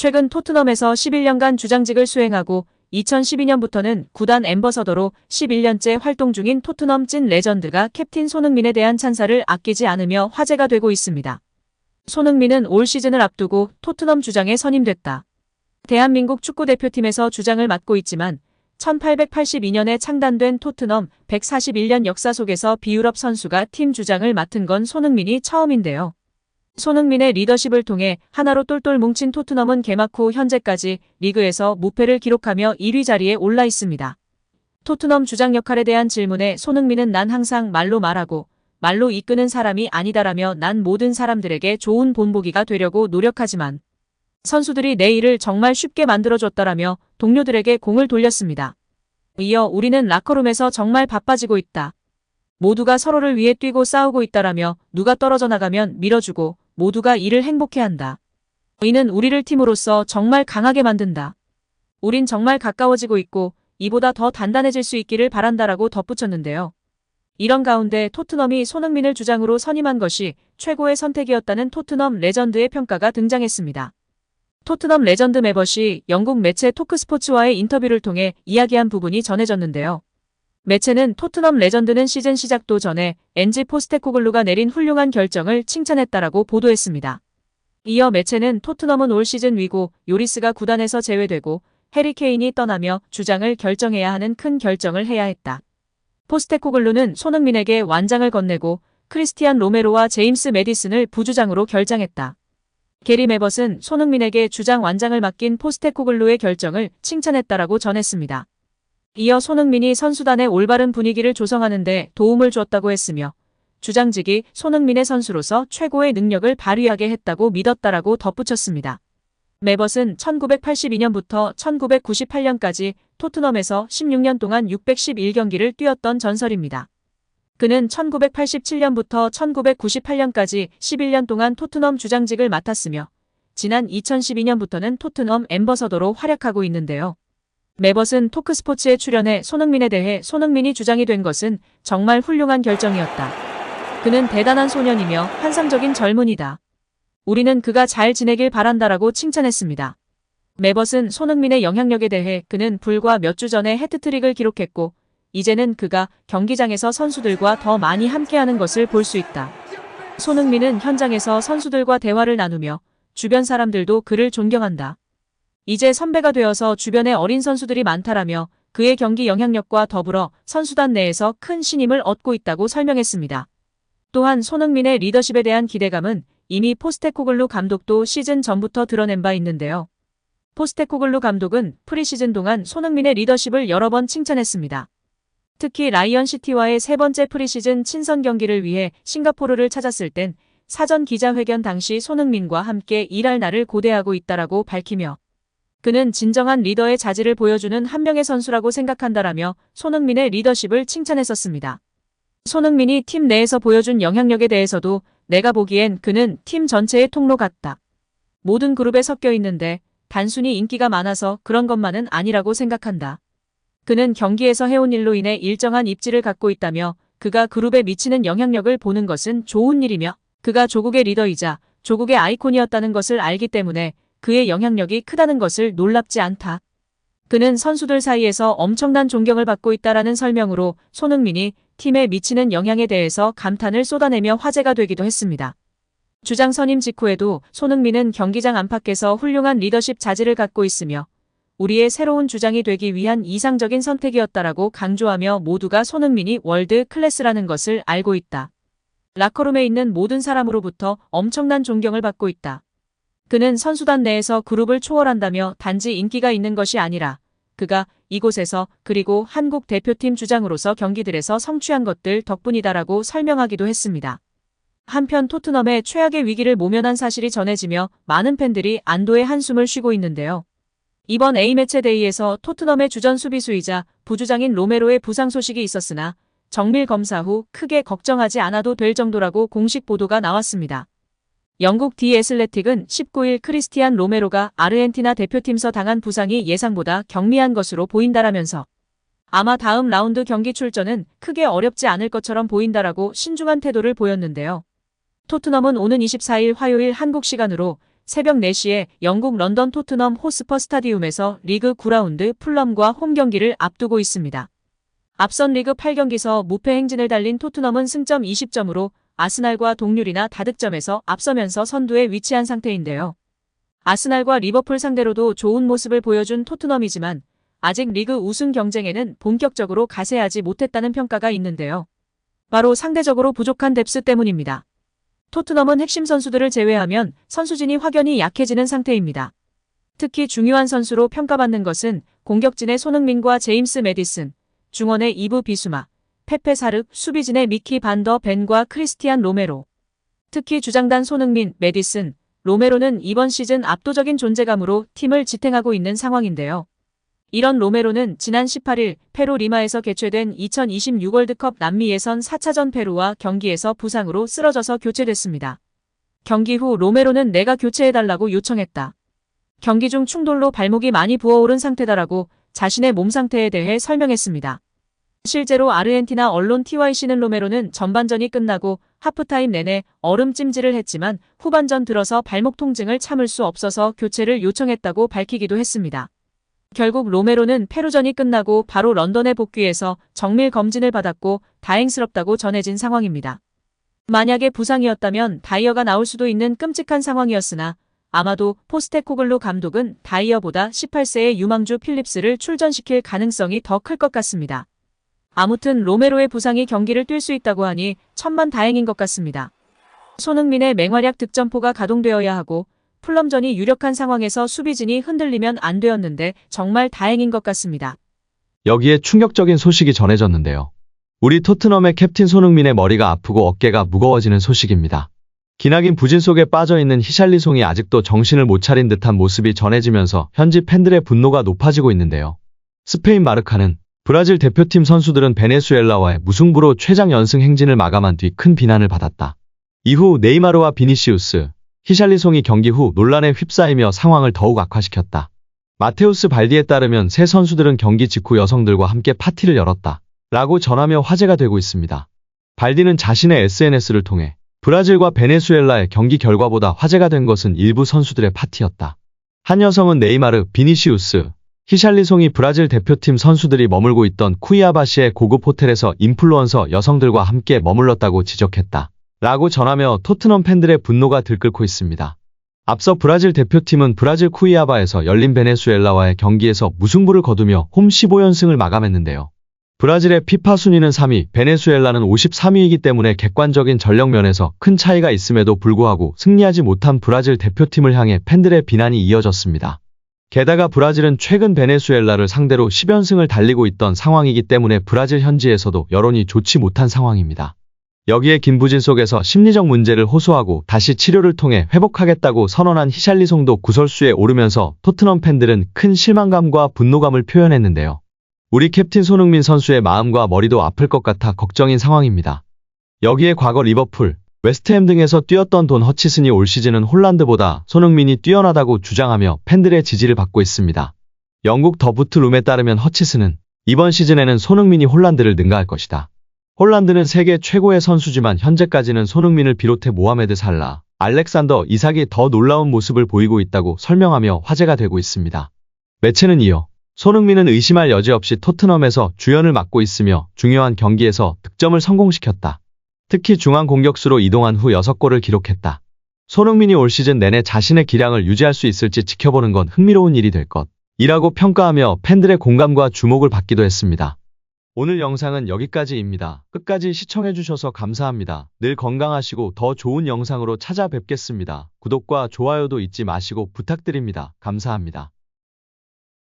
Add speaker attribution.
Speaker 1: 최근 토트넘에서 11년간 주장직을 수행하고 2012년부터는 구단 앰버서더로 11년째 활동 중인 토트넘 찐 레전드가 캡틴 손흥민에 대한 찬사를 아끼지 않으며 화제가 되고 있습니다. 손흥민은 올 시즌을 앞두고 토트넘 주장에 선임됐다. 대한민국 축구대표팀에서 주장을 맡고 있지만 1882년에 창단된 토트넘 141년 역사 속에서 비유럽 선수가 팀 주장을 맡은 건 손흥민이 처음인데요. 손흥민의 리더십을 통해 하나로 똘똘 뭉친 토트넘은 개막 후 현재까지 리그에서 무패를 기록하며 1위 자리에 올라 있습니다. 토트넘 주장 역할에 대한 질문에 손흥민은 난 항상 말로 말하고 말로 이끄는 사람이 아니다라며 난 모든 사람들에게 좋은 본보기가 되려고 노력하지만 선수들이 내 일을 정말 쉽게 만들어줬더라며 동료들에게 공을 돌렸습니다. 이어 우리는 라커룸에서 정말 바빠지고 있다. 모두가 서로를 위해 뛰고 싸우고 있다라며 누가 떨어져 나가면 밀어주고 모두가 일을 행복해한다. 이는 우리를 팀으로서 정말 강하게 만든다. 우린 정말 가까워지고 있고 이보다 더 단단해질 수 있기를 바란다라고 덧붙였는데요. 이런 가운데 토트넘이 손흥민을 주장으로 선임한 것이 최고의 선택이었다는 토트넘 레전드의 평가가 등장했습니다. 토트넘 레전드 매벗이 영국 매체 토크스포츠와의 인터뷰를 통해 이야기한 부분이 전해졌는데요. 매체는 토트넘 레전드는 시즌 시작도 전에 엔지 포스테코글루가 내린 훌륭한 결정을 칭찬했다라고 보도했습니다. 이어 매체는 토트넘은 올 시즌 위고 요리스가 구단에서 제외되고 해리 케인이 떠나며 주장을 결정해야 하는 큰 결정을 해야 했다. 포스테코글루는 손흥민에게 완장을 건네고 크리스티안 로메로와 제임스 매디슨을 부주장으로 결장했다. 게리 매벗은 손흥민에게 주장 완장을 맡긴 포스테코글루의 결정을 칭찬했다라고 전했습니다. 이어 손흥민이 선수단의 올바른 분위기를 조성하는 데 도움을 주었다고 했으며 주장직이 손흥민의 선수로서 최고의 능력을 발휘하게 했다고 믿었다라고 덧붙였습니다. 매벗은 1982년부터 1998년까지 토트넘에서 16년 동안 611경기를 뛰었던 전설입니다. 그는 1987년부터 1998년까지 11년 동안 토트넘 주장직을 맡았으며 지난 2012년부터는 토트넘 앰버서더로 활약하고 있는데요. 매벗은 토크스포츠에 출연해 손흥민에 대해 손흥민이 주장이 된 것은 정말 훌륭한 결정이었다. 그는 대단한 소년이며 환상적인 젊은이다. 우리는 그가 잘 지내길 바란다라고 칭찬했습니다. 매벗은 손흥민의 영향력에 대해 그는 불과 몇 주 전에 해트트릭을 기록했고 이제는 그가 경기장에서 선수들과 더 많이 함께하는 것을 볼 수 있다. 손흥민은 현장에서 선수들과 대화를 나누며 주변 사람들도 그를 존경한다. 이제 선배가 되어서 주변에 어린 선수들이 많다라며 그의 경기 영향력과 더불어 선수단 내에서 큰 신임을 얻고 있다고 설명했습니다. 또한 손흥민의 리더십에 대한 기대감은 이미 포스테코글루 감독도 시즌 전부터 드러낸 바 있는데요. 포스테코글루 감독은 프리시즌 동안 손흥민의 리더십을 여러 번 칭찬했습니다. 특히 라이언 시티와의 세 번째 프리시즌 친선 경기를 위해 싱가포르를 찾았을 땐 사전 기자회견 당시 손흥민과 함께 일할 날을 고대하고 있다라고 밝히며 그는 진정한 리더의 자질을 보여주는 한 명의 선수라고 생각한다라며 손흥민의 리더십을 칭찬했었습니다. 손흥민이 팀 내에서 보여준 영향력에 대해서도 내가 보기엔 그는 팀 전체의 통로 같다. 모든 그룹에 섞여 있는데 단순히 인기가 많아서 그런 것만은 아니라고 생각한다. 그는 경기에서 해온 일로 인해 일정한 입지를 갖고 있다며 그가 그룹에 미치는 영향력을 보는 것은 좋은 일이며 그가 조국의 리더이자 조국의 아이콘이었다는 것을 알기 때문에 그의 영향력이 크다는 것을 놀랍지 않다. 그는 선수들 사이에서 엄청난 존경을 받고 있다라는 설명으로 손흥민이 팀에 미치는 영향에 대해서 감탄을 쏟아내며 화제가 되기도 했습니다. 주장 선임 직후에도 손흥민은 경기장 안팎에서 훌륭한 리더십 자질을 갖고 있으며 우리의 새로운 주장이 되기 위한 이상적인 선택이었다라고 강조하며 모두가 손흥민이 월드 클래스라는 것을 알고 있다. 라커룸에 있는 모든 사람으로부터 엄청난 존경을 받고 있다. 그는 선수단 내에서 그룹을 초월한다며 단지 인기가 있는 것이 아니라 그가 이곳에서 그리고 한국 대표팀 주장으로서 경기들에서 성취한 것들 덕분이다라고 설명하기도 했습니다. 한편 토트넘의 최악의 위기를 모면한 사실이 전해지며 많은 팬들이 안도의 한숨을 쉬고 있는데요. 이번 A매치 데이에서 토트넘의 주전 수비수이자 부주장인 로메로의 부상 소식이 있었으나 정밀 검사 후 크게 걱정하지 않아도 될 정도라고 공식 보도가 나왔습니다. 영국 디 애슬레틱은 19일 크리스티안 로메로가 아르헨티나 대표팀서 당한 부상이 예상보다 경미한 것으로 보인다라면서 아마 다음 라운드 경기 출전은 크게 어렵지 않을 것처럼 보인다라고 신중한 태도를 보였는데요. 토트넘은 오는 24일 화요일 한국 시간으로 새벽 4시에 영국 런던 토트넘 호스퍼 스타디움에서 리그 9라운드 풀럼과 홈 경기를 앞두고 있습니다. 앞선 리그 8경기서 무패 행진을 달린 토트넘은 승점 20점으로 아스날과 동률이나 다득점에서 앞서면서 선두에 위치한 상태인데요. 아스날과 리버풀 상대로도 좋은 모습을 보여준 토트넘이지만 아직 리그 우승 경쟁에는 본격적으로 가세하지 못했다는 평가가 있는데요. 바로 상대적으로 부족한 뎁스 때문입니다. 토트넘은 핵심 선수들을 제외하면 선수진이 확연히 약해지는 상태입니다. 특히 중요한 선수로 평가받는 것은 공격진의 손흥민과 제임스 매디슨, 중원의 이브 비수마, 페페 사르, 수비진의 미키 반더 벤과 크리스티안 로메로. 특히 주장단 손흥민, 매디슨, 로메로는 이번 시즌 압도적인 존재감으로 팀을 지탱하고 있는 상황인데요. 이런 로메로는 지난 18일 페루 리마에서 개최된 2026 월드컵 남미 예선 4차전 페루와 경기에서 부상으로 쓰러져서 교체됐습니다. 경기 후 로메로는 내가 교체해달라고 요청했다. 경기 중 충돌로 발목이 많이 부어오른 상태다라고 자신의 몸 상태에 대해 설명했습니다. 실제로 아르헨티나 언론 TYC는 로메로는 전반전이 끝나고 하프타임 내내 얼음 찜질을 했지만 후반전 들어서 발목 통증을 참을 수 없어서 교체를 요청했다고 밝히기도 했습니다. 결국 로메로는 페루전이 끝나고 바로 런던에 복귀해서 정밀 검진을 받았고 다행스럽다고 전해진 상황입니다. 만약에 부상이었다면 다이어가 나올 수도 있는 끔찍한 상황이었으나 아마도 포스테코글루 감독은 다이어보다 18세의 유망주 필립스를 출전시킬 가능성이 더 클 것 같습니다. 아무튼 로메로의 부상이 경기를 뛸 수 있다고 하니 천만다행인 것 같습니다. 손흥민의 맹활약 득점포가 가동되어야 하고 풀럼전이 유력한 상황에서 수비진이 흔들리면 안 되었는데 정말 다행인 것 같습니다.
Speaker 2: 여기에 충격적인 소식이 전해졌는데요. 우리 토트넘의 캡틴 손흥민의 머리가 아프고 어깨가 무거워지는 소식입니다. 기나긴 부진 속에 빠져있는 히샬리송이 아직도 정신을 못 차린 듯한 모습이 전해지면서 현지 팬들의 분노가 높아지고 있는데요. 스페인 마르카는 브라질 대표팀 선수들은 베네수엘라와의 무승부로 최장 연승 행진을 마감한 뒤 큰 비난을 받았다. 이후 네이마르와 비니시우스, 히샬리송이 경기 후 논란에 휩싸이며 상황을 더욱 악화시켰다. 마테우스 발디에 따르면 세 선수들은 경기 직후 여성들과 함께 파티를 열었다. 라고 전하며 화제가 되고 있습니다. 발디는 자신의 SNS를 통해 브라질과 베네수엘라의 경기 결과보다 화제가 된 것은 일부 선수들의 파티였다. 한 여성은 네이마르, 비니시우스, 히샬리송이 브라질 대표팀 선수들이 머물고 있던 쿠이아바시의 고급 호텔에서 인플루언서 여성들과 함께 머물렀다고 지적했다. 라고 전하며 토트넘 팬들의 분노가 들끓고 있습니다. 앞서 브라질 대표팀은 브라질 쿠이아바에서 열린 베네수엘라와의 경기에서 무승부를 거두며 홈 15연승을 마감했는데요. 브라질의 피파 순위는 3위, 베네수엘라는 53위이기 때문에 객관적인 전력 면에서 큰 차이가 있음에도 불구하고 승리하지 못한 브라질 대표팀을 향해 팬들의 비난이 이어졌습니다. 게다가 브라질은 최근 베네수엘라를 상대로 10연승을 달리고 있던 상황이기 때문에 브라질 현지에서도 여론이 좋지 못한 상황입니다. 여기에 김부진 속에서 심리적 문제를 호소하고 다시 치료를 통해 회복하겠다고 선언한 히샬리송도 구설수에 오르면서 토트넘 팬들은 큰 실망감과 분노감을 표현했는데요. 우리 캡틴 손흥민 선수의 마음과 머리도 아플 것 같아 걱정인 상황입니다. 여기에 과거 리버풀, 웨스트햄 등에서 뛰었던 돈 허치슨이 올 시즌은 홀란드보다 손흥민이 뛰어나다고 주장하며 팬들의 지지를 받고 있습니다. 영국 더 부트룸에 따르면 허치슨은 이번 시즌에는 손흥민이 홀란드를 능가할 것이다. 홀란드는 세계 최고의 선수지만 현재까지는 손흥민을 비롯해 모하메드 살라, 알렉산더 이삭이 더 놀라운 모습을 보이고 있다고 설명하며 화제가 되고 있습니다. 매체는 이어 손흥민은 의심할 여지 없이 토트넘에서 주연을 맡고 있으며 중요한 경기에서 득점을 성공시켰다. 특히 중앙 공격수로 이동한 후 6골을 기록했다. 손흥민이 올 시즌 내내 자신의 기량을 유지할 수 있을지 지켜보는 건 흥미로운 일이 될 것이라고 평가하며 팬들의 공감과 주목을 받기도 했습니다. 오늘 영상은 여기까지입니다. 끝까지 시청해주셔서 감사합니다. 늘 건강하시고 더 좋은 영상으로 찾아뵙겠습니다. 구독과 좋아요도 잊지 마시고 부탁드립니다. 감사합니다.